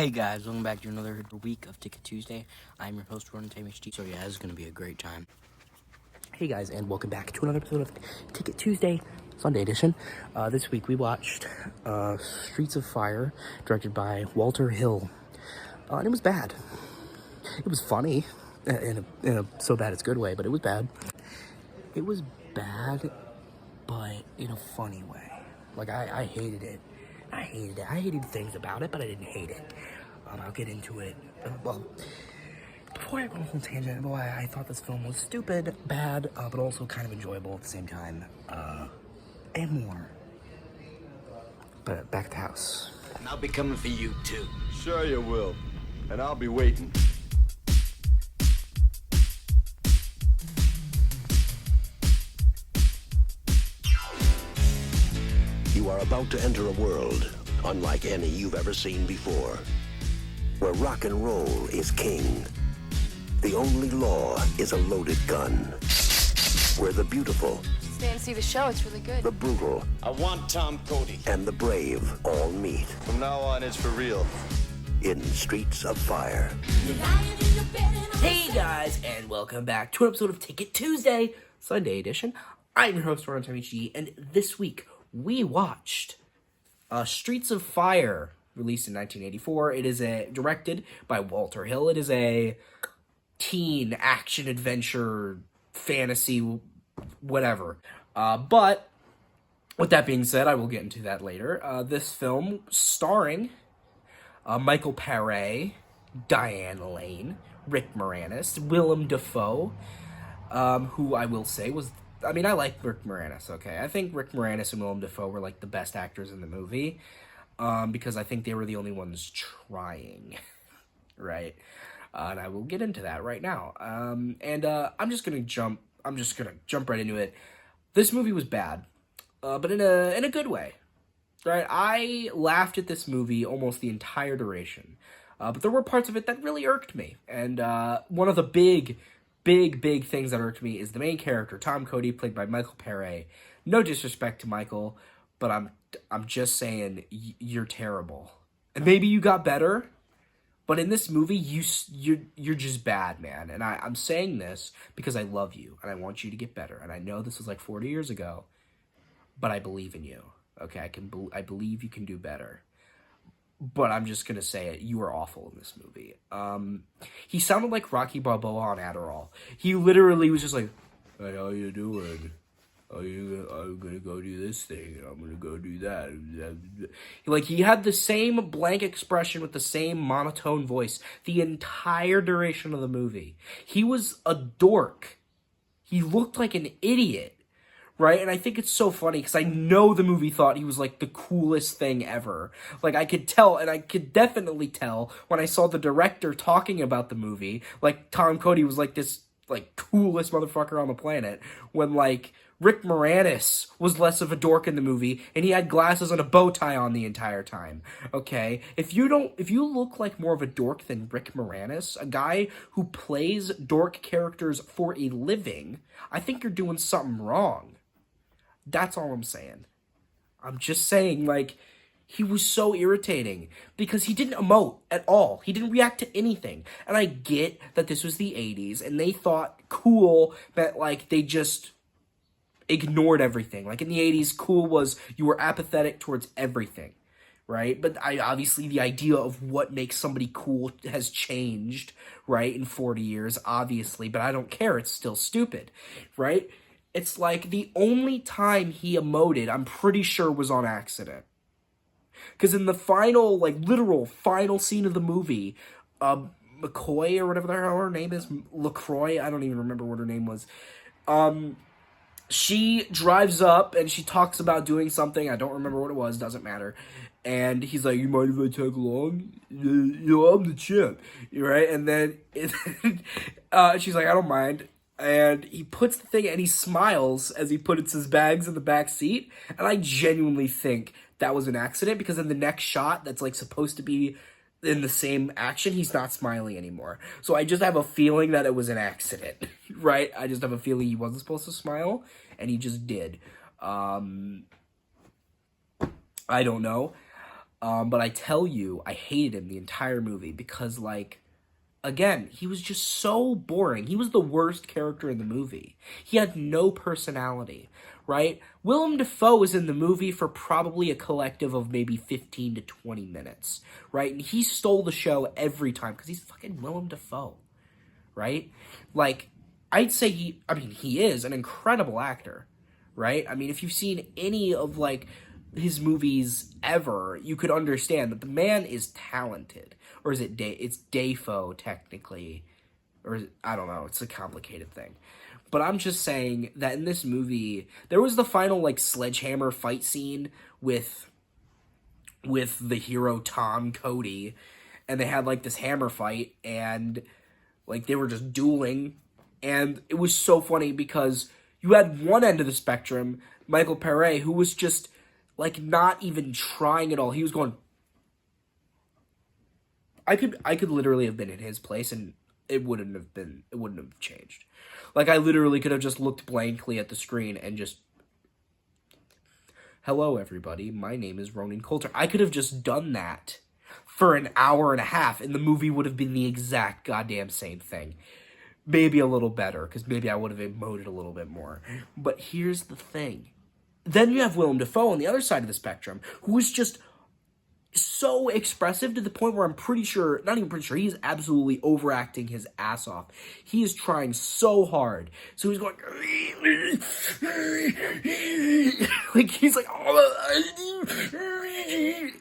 Hey guys, welcome back to another week of Ticket Tuesday. I'm your host, Ron TMHD. So yeah, this is going to be a great time. Hey guys, and welcome back to another episode of Ticket Tuesday, Sunday edition. This week we watched Streets of Fire, directed by Walter Hill. And it was bad. It was funny, in a so bad it's good way, but it was bad. It was bad, but in a funny way. Like, I hated it. I hated things about it, but I didn't hate it. I'll get into it. Well, before I go on a whole tangent, why I thought this film was stupid, bad, but also kind of enjoyable at the same time, and more. But back at the house. And I'll be coming for you, too. Sure you will. And I'll be waiting. You are about to enter a world unlike any you've ever seen before, where rock and roll is king. The only law is a loaded gun. Where the beautiful, Stay and see the show, it's really good. the brutal, I want Tom Cody. and the brave all meet From now on, it's for real. in Streets of Fire. Hey guys, and welcome back to an episode of Ticket Tuesday, Sunday edition. I'm your host, Ron TMHD, and this week we watched Streets of Fire, released in 1984. It is directed by Walter Hill. It is a teen action adventure fantasy whatever. But with that being said, I will get into that later. This film starring Michael Paré, Diane Lane, Rick Moranis, Willem Dafoe, who I will say was, I mean, I like Rick Moranis, okay? I think Rick Moranis and Willem Dafoe were, like, the best actors in the movie, because I think they were the only ones trying, right? And I will get into that right now. I'm just gonna jump right into it. This movie was bad, but in a good way, right? I laughed at this movie almost the entire duration, but there were parts of it that really irked me, and one of the big things that irked me is the main character, Tom Cody, played by Michael Paré. No disrespect to Michael, but I'm just saying you're terrible. And maybe you got better, but in this movie you're just bad, man. And I'm saying this because I love you and I want you to get better. And I know this was like 40 years ago, but I believe in you. Okay, I believe you can do better. But I'm just gonna say it. You were awful in this movie. He sounded like Rocky Balboa on Adderall. He literally was just like, "Hey, how you doing? I'm gonna go do this thing, and I'm gonna go do that." Like, he had the same blank expression with the same monotone voice the entire duration of the movie. He was a dork. He looked like an idiot. Right? And I think it's so funny because I know the movie thought he was like the coolest thing ever. Like, I could tell, and I could definitely tell when I saw the director talking about the movie, like, Tom Cody was like this, like, coolest motherfucker on the planet, when, like, Rick Moranis was less of a dork in the movie, and he had glasses and a bow tie on the entire time. Okay? If you look like more of a dork than Rick Moranis, a guy who plays dork characters for a living, I think you're doing something wrong. That's all I'm saying. I'm just saying, like, he was so irritating because he didn't emote at all. He didn't react to anything. And I get that this was the 80s and they thought cool that, like, they just ignored everything. Like, in the 80s, cool was you were apathetic towards everything, right? But obviously the idea of what makes somebody cool has changed, right, in 40 years, obviously. But I don't care. It's still stupid, right? It's like the only time he emoted, I'm pretty sure, was on accident. Because in the final, like, literal final scene of the movie, McCoy, or whatever the hell her name is, LaCroix, I don't even remember what her name was, she drives up and she talks about doing something, I don't remember what it was, doesn't matter, and he's like, "You mind if I tag along? I'm the champ," right? And then she's like, "I don't mind." And he puts the thing, and he smiles as he puts his bags in the back seat. And I genuinely think that was an accident, because in the next shot that's, like, supposed to be in the same action, he's not smiling anymore. So I just have a feeling that it was an accident, right? I just have a feeling he wasn't supposed to smile, and he just did. I don't know. But I tell you, I hated him the entire movie because, like, again, he was just so boring. He was the worst character in the movie. He had no personality, right? Willem Dafoe was in the movie for probably a collective of maybe 15 to 20 minutes, right? And he stole the show every time because he's fucking Willem Dafoe, right? Like, I'd say he is an incredible actor, right? I mean, if you've seen any of, like, his movies ever, you could understand that the man is talented. Or is it it's Dafoe, technically. Or, I don't know, it's a complicated thing. But I'm just saying that in this movie, there was the final, like, sledgehammer fight scene with the hero Tom Cody, and they had, like, this hammer fight, and, like, they were just dueling, and it was so funny because you had one end of the spectrum, Michael Pare, who was just, like, not even trying at all. He was going... I could literally have been in his place, and it wouldn't have changed. Like, I literally could have just looked blankly at the screen and just... Hello, everybody. My name is Ronan Coulter. I could have just done that for an hour and a half, and the movie would have been the exact goddamn same thing. Maybe a little better, because maybe I would have emoted a little bit more. But here's the thing. Then you have Willem Dafoe on the other side of the spectrum, who is just so expressive to the point where I'm pretty sure, not even pretty sure, he's absolutely overacting his ass off. He is trying so hard. So he's going, like, he's like,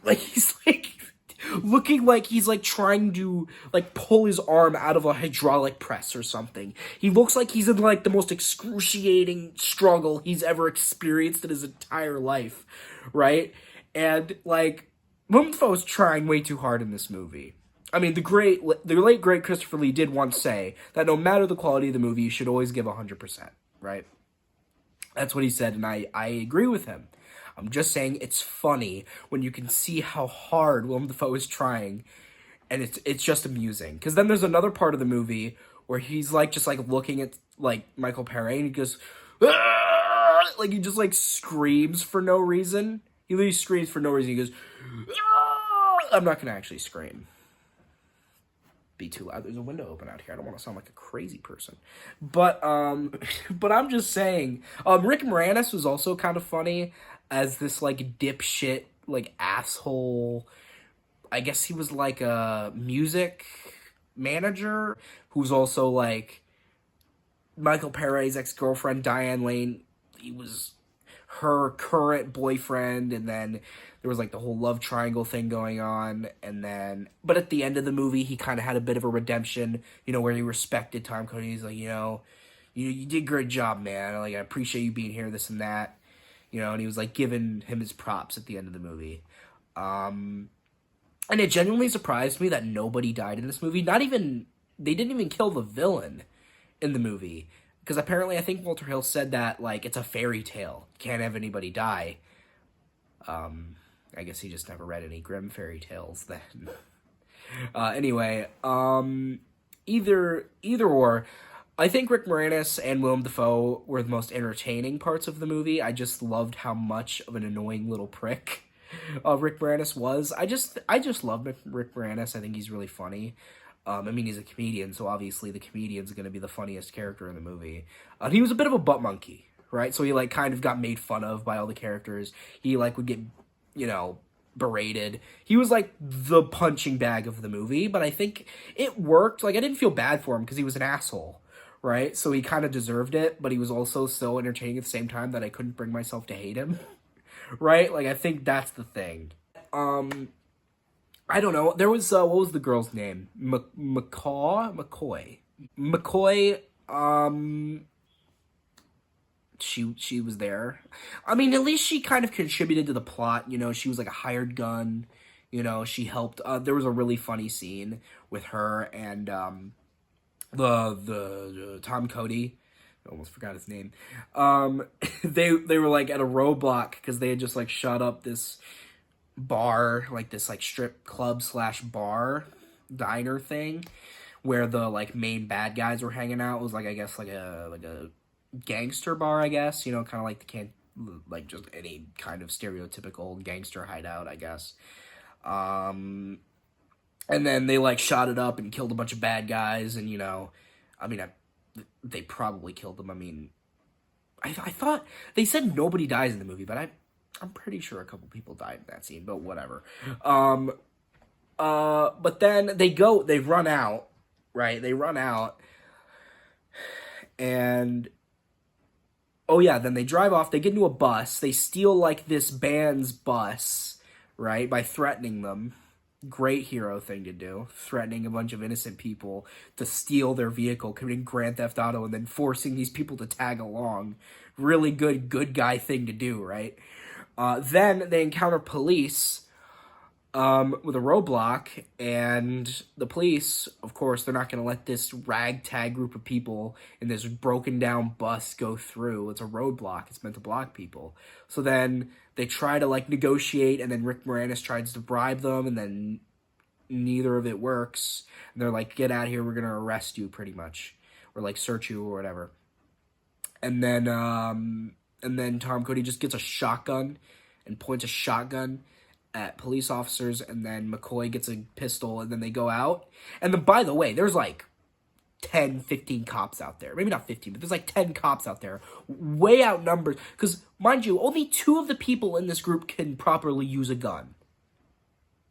like, he's like, looking like he's, like, trying to, like, pull his arm out of a hydraulic press or something. He looks like he's in, like, the most excruciating struggle he's ever experienced in his entire life, right? And, like, Willem Dafoe is trying way too hard in this movie. I mean, the late, great Christopher Lee did once say that no matter the quality of the movie, you should always give 100%, right? That's what he said, and I agree with him. I'm just saying it's funny when you can see how hard Willem Dafoe is trying, and it's just amusing. Because then there's another part of the movie where he's, like, just, like, looking at, like, Michael Pare, and he goes, "Aah!" Like, he just, like, screams for no reason. He literally screams for no reason. He goes, "Aah!" I'm not going to actually scream. Be too loud. There's a window open out here. I don't want to sound like a crazy person. But I'm just saying, Rick Moranis was also kind of funny as this, like, dipshit, like, asshole. I guess he was, like, a music manager who's also, like, Michael Pare's ex-girlfriend, Diane Lane. He was her current boyfriend, and then there was, like, the whole love triangle thing going on, and then, but at the end of the movie, he kind of had a bit of a redemption, you know, where he respected Tom Cody. He's like, you know, you did a great job, man, like, I appreciate you being here, this and that, you know, and he was, like, giving him his props at the end of the movie. And it genuinely surprised me that nobody died in this movie. They didn't even kill the villain in the movie. Because apparently, I think Walter Hill said that, like, it's a fairy tale. Can't have anybody die. I guess he just never read any Grimm fairy tales then. Anyway, either or, I think Rick Moranis and Willem Dafoe were the most entertaining parts of the movie. I just loved how much of an annoying little prick Rick Moranis was. I just love Rick Moranis. I think he's really funny. I mean, he's a comedian, so obviously the comedian's going to be the funniest character in the movie. He was a bit of a butt monkey, right? So he, like, kind of got made fun of by all the characters. He, like, would get, you know, berated. He was, like, the punching bag of the movie, but I think it worked. Like, I didn't feel bad for him because he was an asshole, right? So he kind of deserved it, but he was also so entertaining at the same time that I couldn't bring myself to hate him, right? Like, I think that's the thing. I don't know. There was, what was the girl's name? McCoy. She was there. I mean, at least she kind of contributed to the plot. You know, she was like a hired gun. You know, she helped. There was a really funny scene with her and the Tom Cody. I almost forgot his name. They were like at a roadblock because they had just like shut up this bar, like this like strip club / bar diner thing where the like main bad guys were hanging out. It was like, I guess, like a gangster bar, I guess, you know, kind of like just any kind of stereotypical gangster hideout, I guess. And then they, like, shot it up and killed a bunch of bad guys, and, you know, I mean, they probably killed them. I mean, I thought, they said nobody dies in the movie, but I'm pretty sure a couple people died in that scene, but whatever. But then they run out, right? They run out, and, oh yeah, then they drive off, they get into a bus, they steal, like, this band's bus, right, by threatening them. Great hero thing to do, threatening a bunch of innocent people to steal their vehicle, committing Grand Theft Auto, and then forcing these people to tag along. Really good guy thing to do, right? Then they encounter police with a roadblock, and the police, of course, they're not going to let this ragtag group of people in this broken down bus go through. It's a roadblock. It's meant to block people. So then they try to, like, negotiate, and then Rick Moranis tries to bribe them, and then neither of it works. And they're like, get out of here, we're going to arrest you, pretty much. Or, like, search you or whatever. And then Tom Cody just gets a shotgun and points a shotgun at police officers, and then McCoy gets a pistol, and then they go out. And then, by the way, there's like 10, 15 cops out there. Maybe not 15, but there's like 10 cops out there. Way outnumbered. Because, mind you, only 2 of the people in this group can properly use a gun.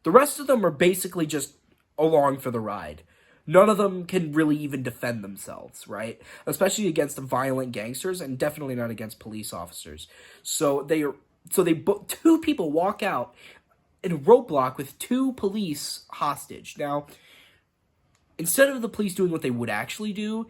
The rest of them are basically just along for the ride. None of them can really even defend themselves, right? Especially against violent gangsters, and definitely not against police officers. So 2 people walk out in a roadblock with 2 police hostage. Now, instead of the police doing what they would actually do,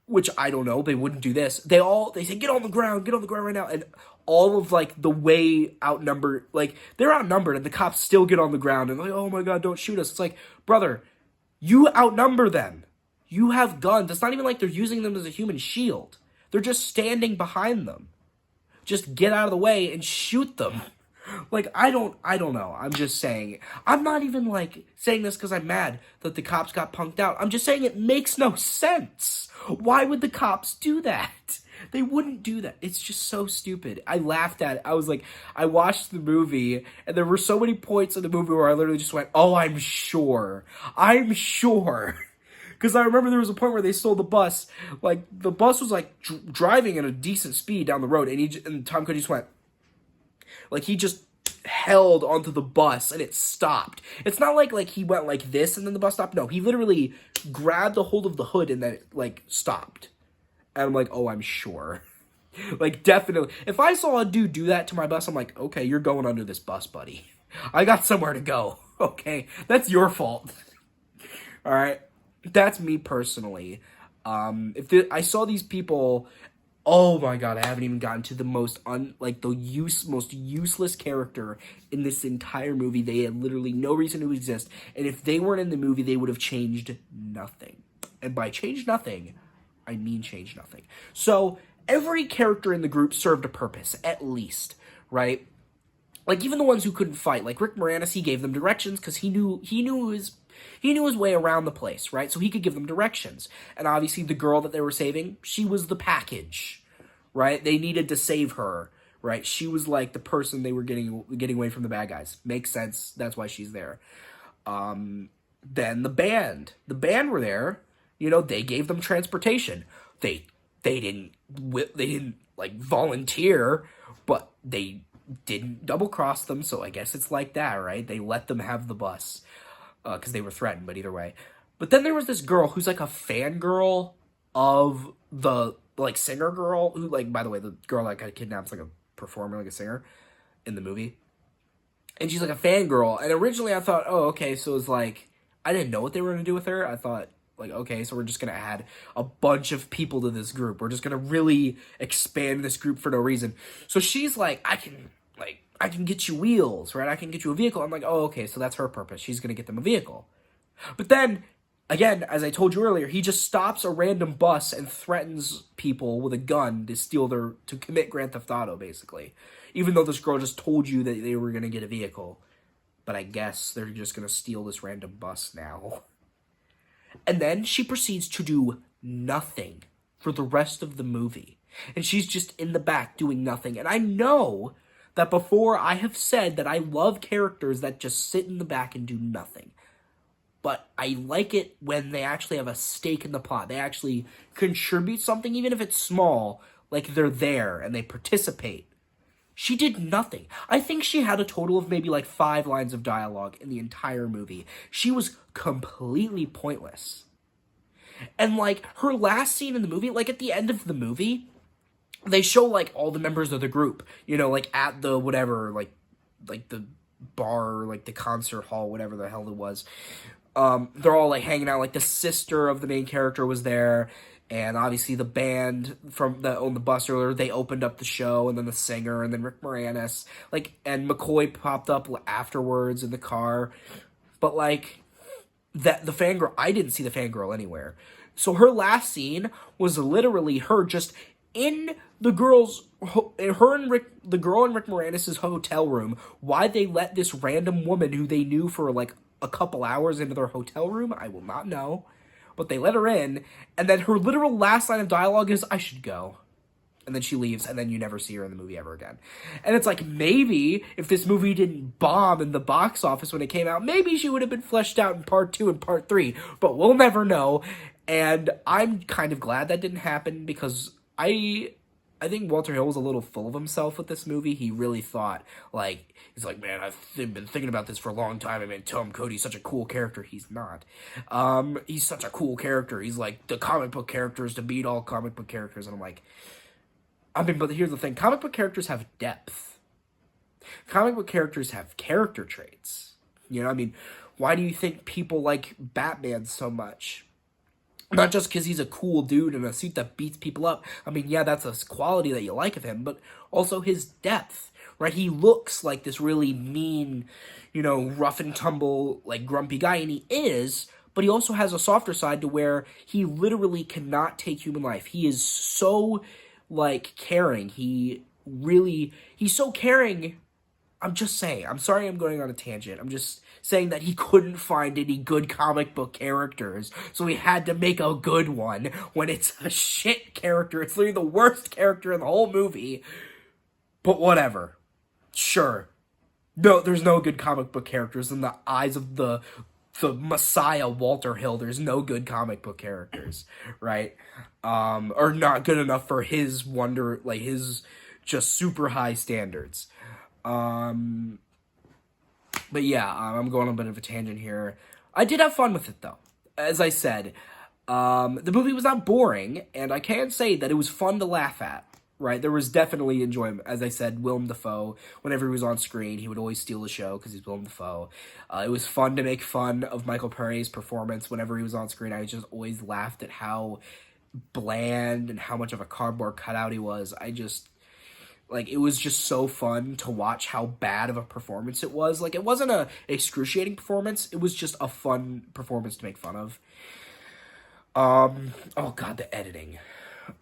which I don't know, they wouldn't do this. They say, get on the ground right now. And all of, like, the way outnumbered, like, they're outnumbered, and the cops still get on the ground and like, oh my God, don't shoot us. It's like, brother, you outnumber them. You have guns. It's not even like they're using them as a human shield. They're just standing behind them. Just get out of the way and shoot them. Like, I don't know. I'm just saying. I'm not even, like, saying this because I'm mad that the cops got punked out. I'm just saying it makes no sense. Why would the cops do that? They wouldn't do that. It's just so stupid. I laughed at it. I was like, I watched the movie, and there were so many points in the movie where I literally just went, oh, I'm sure. I'm sure. Because I remember there was a point where they stole the bus. Like, the bus was, like, driving at a decent speed down the road, and Tom Cody just went, like, he just held onto the bus, and it stopped. It's not like he went like this, and then the bus stopped. No, he literally grabbed a hold of the hood, and then it, like, stopped. And I'm like, oh, I'm sure. Like, definitely. If I saw a dude do that to my bus, I'm like, okay, you're going under this bus, buddy. I got somewhere to go, okay? That's your fault. All right? That's me personally. I saw these people... Oh my God, I haven't even gotten to the most useless character in this entire movie. They had literally no reason to exist. And if they weren't in the movie, they would have changed nothing. And by change nothing, I mean change nothing. So every character in the group served a purpose, at least, right? Like, even the ones who couldn't fight, like Rick Moranis, he gave them directions because he knew his way around the place, right? So he could give them directions. And obviously the girl that they were saving, she was the package, right? They needed to save her, right? She was like the person they were getting away from the bad guys. Makes sense. That's why she's there. Then the band were there. You know, they gave them transportation. They didn't like volunteer, but they didn't double cross them. So I guess it's like that, right? They let them have the bus. Because they were threatened, but either way. But then there was this girl who's, like, a fangirl of the, like, singer girl, who, like, by the way, the girl that got kidnapped is, like, a performer, like a singer in the movie. And she's, like, a fangirl. And originally I thought, oh, okay, so it's, like, I didn't know what they were going to do with her. I thought, like, okay, so we're just going to add a bunch of people to this group. We're just going to really expand this group for no reason. So she's, like, I can get you wheels, right? I can get you a vehicle. I'm like, oh, okay, so that's her purpose. She's going to get them a vehicle. But then, again, as I told you earlier, he just stops a random bus and threatens people with a gun to commit Grand Theft Auto, basically. Even though this girl just told you that they were going to get a vehicle. But I guess they're just going to steal this random bus now. And then she proceeds to do nothing for the rest of the movie. And she's just in the back doing nothing. And I know that before I have said that I love characters that just sit in the back and do nothing. But I like it when they actually have a stake in the plot. They actually contribute something, even if it's small, like they're there and they participate. She did nothing. I think she had a total of maybe like 5 lines of dialogue in the entire movie. She was completely pointless. And like her last scene in the movie, like at the end of the movie, they show like all the members of the group, you know, like at the whatever, like the bar, like the concert hall, whatever the hell it was. They're all like hanging out. Like the sister of the main character was there. And obviously the band from on the bus earlier, they opened up the show, and then the singer, and then Rick Moranis, like, and McCoy popped up afterwards in the car. But like that, the fangirl, I didn't see the fangirl anywhere. So her last scene was literally her just in the the girl in Rick Moranis' hotel room. Why they let this random woman who they knew for like a couple hours into their hotel room, I will not know. But they let her in, and then her literal last line of dialogue is, "I should go." And then she leaves, and then you never see her in the movie ever again. And it's like, maybe if this movie didn't bomb in the box office when it came out, maybe she would have been fleshed out in part 2 and part 3. But we'll never know. And I'm kind of glad that didn't happen, because I think Walter Hill was a little full of himself with this movie. He really thought, like, he's like, man, I've been thinking about this for a long time. I mean, Tom Cody's such a cool character. He's not. He's such a cool character. He's like the comic book characters to beat all comic book characters. And I'm like, but here's the thing. Comic book characters have depth. Comic book characters have character traits. You know, I mean, why do you think people like Batman so much? Not just because he's a cool dude in a suit that beats people up. I mean, yeah, that's a quality that you like of him, but also his depth, right? He looks like this really mean, you know, rough and tumble, like, grumpy guy, and he is, but he also has a softer side to where he literally cannot take human life. He is so, like, caring. He's so caring. I'm just saying. I'm sorry I'm going on a tangent. I'm just saying that he couldn't find any good comic book characters, so he had to make a good one when it's a shit character. It's literally the worst character in the whole movie. But whatever. Sure. No, there's no good comic book characters in the eyes of the Messiah, Walter Hill. There's no good comic book characters, right? Or not good enough for his his just super high standards. But yeah, I'm going on a bit of a tangent here. I did have fun with it, though. As I said, the movie was not boring, and I can say that it was fun to laugh at, right? There was definitely enjoyment. As I said, Willem Dafoe, whenever he was on screen, he would always steal the show because he's Willem Dafoe. It was fun to make fun of Michael Pere's performance whenever he was on screen. I just always laughed at how bland and how much of a cardboard cutout he was. It was just so fun to watch how bad of a performance it was. Like, it wasn't a excruciating performance. It was just a fun performance to make fun of. Oh god, the editing.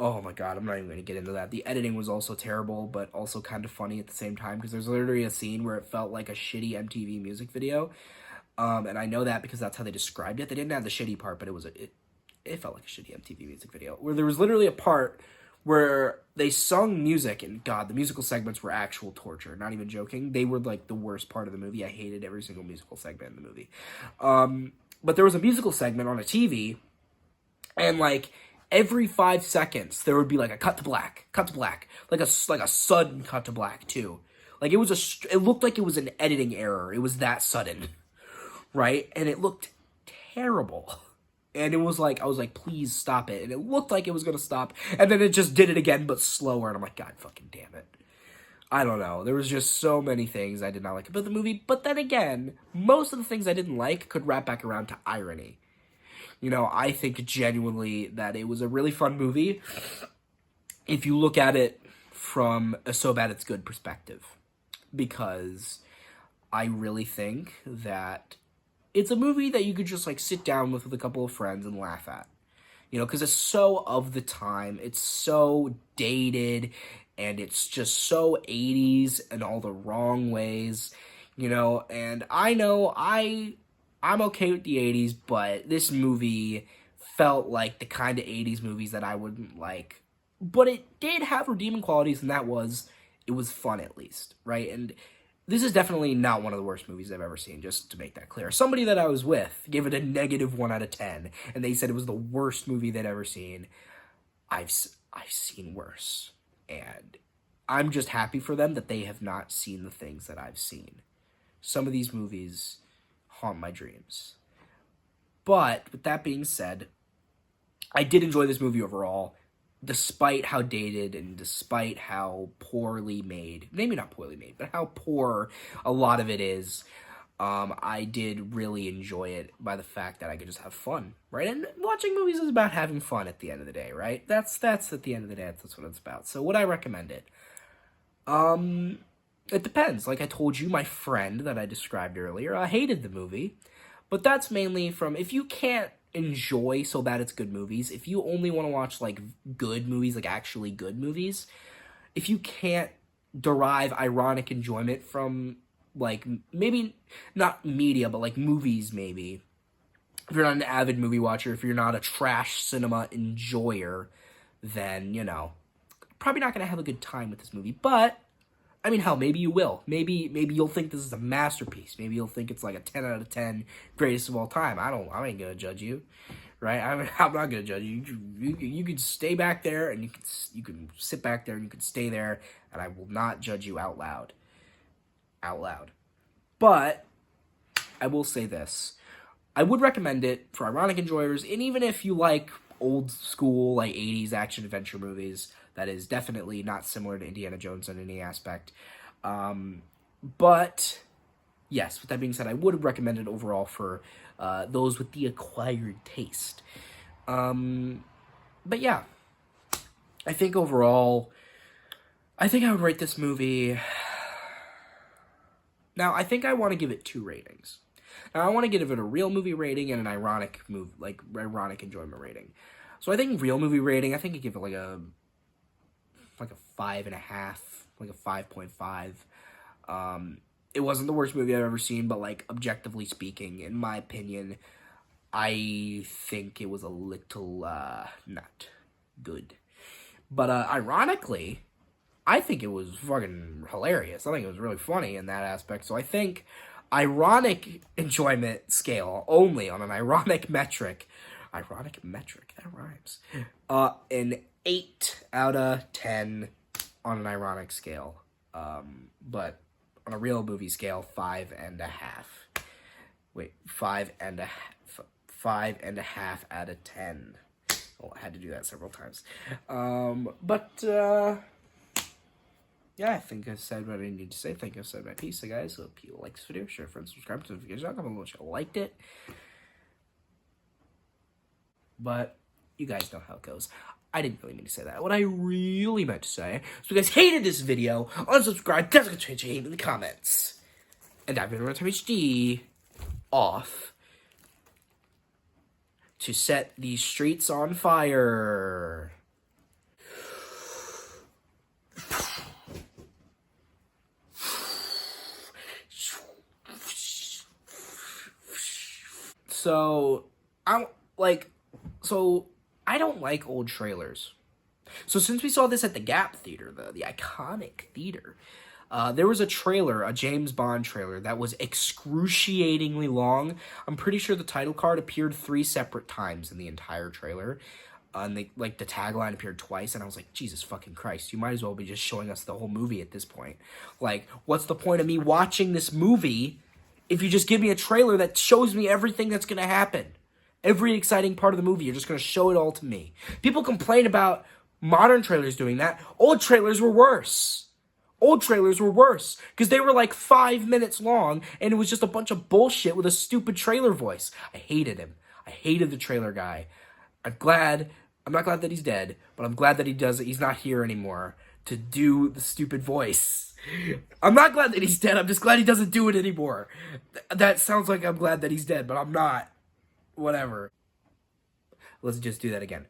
Oh my god, I'm not even going to get into that. The editing was also terrible, but also kind of funny at the same time, because there's literally a scene where it felt like a shitty MTV music video. And I know that because that's how they described it. They didn't have the shitty part, but it felt like a shitty MTV music video, where there was literally a part where they sung music, and god, the musical segments were actual torture. Not even joking. They were like the worst part of the movie. I hated every single musical segment in the movie. But there was a musical segment on a TV, and like every 5 seconds there would be like a cut to black, like a sudden cut to black too. Like it looked like it was an editing error. It was that sudden, right? And it looked terrible. And it was like, I was like, please stop it. And it looked like it was going to stop. And then it just did it again, but slower. And I'm like, god fucking damn it. I don't know. There was just so many things I did not like about the movie. But then again, most of the things I didn't like could wrap back around to irony. You know, I think genuinely that it was a really fun movie if you look at it from a so bad it's good perspective. Because I really think that it's a movie that you could just, like, sit down with a couple of friends and laugh at. You know, because it's so of the time. It's so dated. And it's just so 80s in all the wrong ways. You know, and I know I'm okay with the 80s, but this movie felt like the kind of 80s movies that I wouldn't like. But it did have redeeming qualities, and that was it was fun at least, right? And this is definitely not one of the worst movies I've ever seen, just to make that clear. Somebody that I was with gave it a -1 out of 10, and they said it was the worst movie they'd ever seen. I've seen worse, and I'm just happy for them that they have not seen the things that I've seen. Some of these movies haunt my dreams. But, with that being said, I did enjoy this movie overall, despite how dated and despite how poorly made, maybe not poorly made, but how poor a lot of it is. I did really enjoy it by the fact that I could just have fun, right? And watching movies is about having fun at the end of the day, right? That's at the end of the day, that's what it's about. So would I recommend it? It depends. Like I told you, my friend that I described earlier, I hated the movie, but that's mainly from, if you can't enjoy so bad it's good movies, if you only want to watch like good movies, like actually good movies, if you can't derive ironic enjoyment from like maybe not media but like movies, maybe if you're not an avid movie watcher, if you're not a trash cinema enjoyer, then probably not gonna have a good time with this movie. But I mean, hell, maybe you will. Maybe you'll think this is a masterpiece. Maybe you'll think it's like a 10 out of 10 greatest of all time. I ain't gonna judge you, right? I'm not gonna judge you. You can stay back there, and you can sit back there, and you can stay there, and I will not judge you out loud. But I will say this: I would recommend it for ironic enjoyers, and even if you like old school like 80s action adventure movies. That is definitely not similar to Indiana Jones in any aspect. But, yes, with that being said, I would recommend it overall for those with the acquired taste. But, yeah. I think overall, I think I would rate this movie... Now, I think I want to give it 2 ratings. Now, I want to give it a real movie rating and an ironic enjoyment rating. So I think real movie rating, I think I'd give it like a 5.5, like a 5.5. It wasn't the worst movie I've ever seen, but like objectively speaking, in my opinion, I think it was a little not good. But ironically, I think it was fucking hilarious. I think it was really funny in that aspect. So I think ironic enjoyment scale only on an ironic metric, that rhymes. An 8 out of 10 on an ironic scale. But on a real movie scale, 5.5. Wait, 5.5 out of 10. Oh, I had to do that several times. Yeah, I think I said what I need to say. I think I said my piece. So guys, hope you like this video, share, friends, subscribe to the notifications, comment below if you liked it. But you guys know how it goes. I didn't really mean to say that. What I really meant to say, so if you guys hated this video, unsubscribe, definitely change your name in the comments. And I've been running HD off to set these streets on fire. So I don't like old trailers. So since we saw this at the Gap Theater, the iconic theater, there was a trailer, a James Bond trailer, that was excruciatingly long. I'm pretty sure the title card appeared 3 separate times in the entire trailer. And the tagline appeared twice, and I was like, Jesus fucking Christ, you might as well be just showing us the whole movie at this point. Like, what's the point of me watching this movie if you just give me a trailer that shows me everything that's gonna happen? Every exciting part of the movie, you're just going to show it all to me. People complain about modern trailers doing that. Old trailers were worse. Because they were like 5 minutes long, and it was just a bunch of bullshit with a stupid trailer voice. I hated him. I hated the trailer guy. I'm not glad that he's dead, but I'm glad that he's not here anymore to do the stupid voice. I'm not glad that he's dead. I'm just glad he doesn't do it anymore. That sounds like I'm glad that he's dead, but I'm not. Whatever. Let's just do that again.